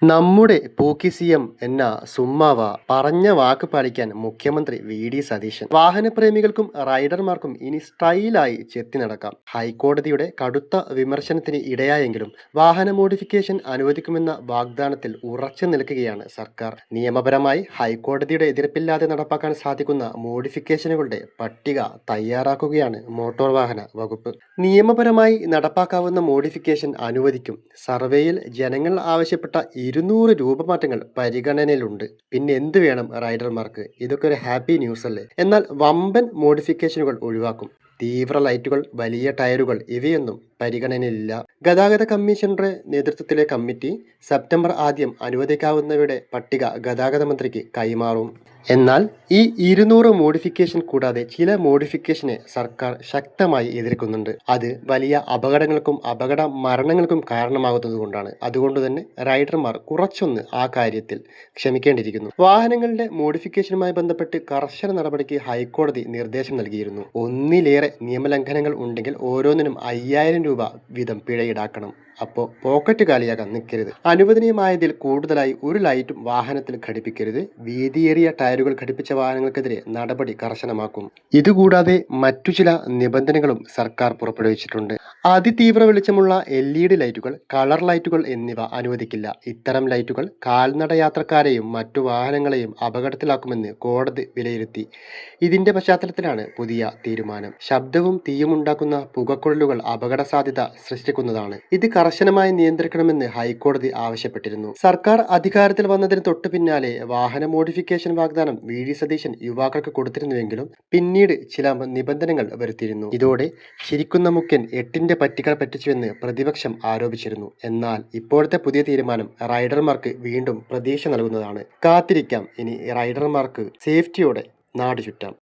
നമ്മുടെ പോക്കി സിഎം എന്ന സുമ്മാവ പറഞ്ഞ വാക്ക് പാലിക്കാൻ മുഖ്യമന്ത്രി വി.ഡി. സതീശൻ. വാഹനപ്രേമികൾക്കും റൈഡർമാർക്കും ഇനി സ്റ്റൈലായി ചെത്തി നടക്കാം. ഹൈക്കോടതിയുടെ കടുത്ത വിമർശനത്തിന് ഇടയായെങ്കിലും വാഹന മോഡിഫിക്കേഷൻ അനുവദിക്കുമെന്ന വാഗ്ദാനത്തിൽ ഉറച്ചു നിൽക്കുകയാണ് സർക്കാർ. നിയമപരമായി ഹൈക്കോടതിയുടെ എതിർപ്പില്ലാതെ നടപ്പാക്കാൻ സാധിക്കുന്ന മോഡിഫിക്കേഷനുകളുടെ പട്ടിക തയ്യാറാക്കുകയാണ് മോട്ടോർ വാഹന വകുപ്പ്. നിയമപരമായി നടപ്പാക്കാവുന്ന മോഡിഫിക്കേഷൻ അനുവദിക്കും. സർവേയിൽ ജനങ്ങൾ ആവശ്യപ്പെട്ട 200 രൂപമാറ്റങ്ങൾ പരിഗണനയിലുണ്ട്. പിന്നെ എന്ത് വേണം റൈഡർമാർക്ക്? ഇതൊക്കെ ഒരു ഹാപ്പി ന്യൂസ് അല്ലേ? എന്നാൽ വമ്പൻ മോഡിഫിക്കേഷനുകൾ ഒഴിവാക്കും. തീവ്ര ലൈറ്റുകൾ, വലിയ ടയറുകൾ ഇവയൊന്നും പരിഗണനയിലില്ല. ഗതാഗത കമ്മീഷണറുടെ നേതൃത്വത്തിലെ കമ്മിറ്റി സെപ്റ്റംബർ ആദ്യം അനുവദിക്കാവുന്നവയുടെ പട്ടിക ഗതാഗത മന്ത്രിക്ക് കൈമാറും. എന്നാൽ ഈ 200 മോഡിഫിക്കേഷൻ കൂടാതെ ചില മോഡിഫിക്കേഷനെ സർക്കാർ ശക്തമായി എതിർക്കുന്നുണ്ട്. അത് വലിയ അപകടങ്ങൾക്കും അപകട മരണങ്ങൾക്കും കാരണമാകുന്നതുകൊണ്ടാണ്. അതുകൊണ്ടുതന്നെ റൈഡർമാർ കുറച്ചൊന്ന് ആ കാര്യത്തിൽ ക്ഷമിക്കേണ്ടിയിരിക്കുന്നു. വാഹനങ്ങളുടെ മോഡിഫിക്കേഷനുമായി ബന്ധപ്പെട്ട് കർശന നടപടിക്ക് ഹൈക്കോടതി നിർദ്ദേശം നൽകിയിരുന്നു. ഒന്നിലേറെ നിയമലംഘനങ്ങൾ ഉണ്ടെങ്കിൽ ഓരോന്നിനും 5000 രൂപ വീതം പിഴ ഈടാക്കണം. അപ്പോൾ പോക്കറ്റ് കാലിയാകാൻ നിൽക്കരുത്. അനുവദനീയമായതിൽ കൂടുതലായി ഒരു ലൈറ്റും വാഹനത്തിൽ ഘടിപ്പിക്കരുത്. വീതിയേറിയ ടയറുകൾ ഘടിപ്പിച്ച വാഹനങ്ങൾക്കെതിരെ നടപടി കർശനമാക്കും. ഇതുകൂടാതെ മറ്റു ചില നിബന്ധനകളും സർക്കാർ പുറപ്പെടുവിച്ചിട്ടുണ്ട്. അതിതീവ്ര വെളിച്ചമുള്ള LED ലൈറ്റുകൾ, കളർ ലൈറ്റുകൾ എന്നിവ അനുവദിക്കില്ല. ഇത്തരം ലൈറ്റുകൾ കാൽനട യാത്രക്കാരെയും മറ്റു വാഹനങ്ങളെയും അപകടത്തിലാക്കുമെന്ന് കോടതി വിലയിരുത്തി. ഇതിന്റെ പശ്ചാത്തലത്തിലാണ് പുതിയ തീരുമാനം. ശബ്ദവും തീയുമുണ്ടാക്കുന്ന പുകക്കുഴലുകൾ അപകട സാധ്യത സൃഷ്ടിക്കുന്നതാണ്. ഇത് കർശനമായി നിയന്ത്രിക്കണമെന്ന് ഹൈക്കോടതി ആവശ്യപ്പെട്ടിരുന്നു. സർക്കാർ അധികാരത്തിൽ വന്നതിന് തൊട്ടു പിന്നാലെ വാഹന മോഡിഫിക്കേഷൻ വാഗ്ദാനം വി.ഡി. സതീശൻ യുവാക്കൾക്ക് കൊടുത്തിരുന്നുവെങ്കിലും പിന്നീട് ചില നിബന്ധനകൾ വരുത്തിയിരുന്നു. ഇതോടെ ചിരിക്കുന്ന മുഖ്യൻ 8ന്റെ പറ്റികൾ പറ്റിച്ചുവെന്ന് പ്രതിപക്ഷം ആരോപിച്ചിരുന്നു. എന്നാൽ ഇപ്പോഴത്തെ പുതിയ തീരുമാനം റൈഡർമാർക്ക് വീണ്ടും പ്രതീക്ഷ നൽകുന്നതാണ്. കാത്തിരിക്കാം, ഇനി റൈഡർമാർക്ക് സേഫ്റ്റിയോടെ നാട് ചുറ്റാം.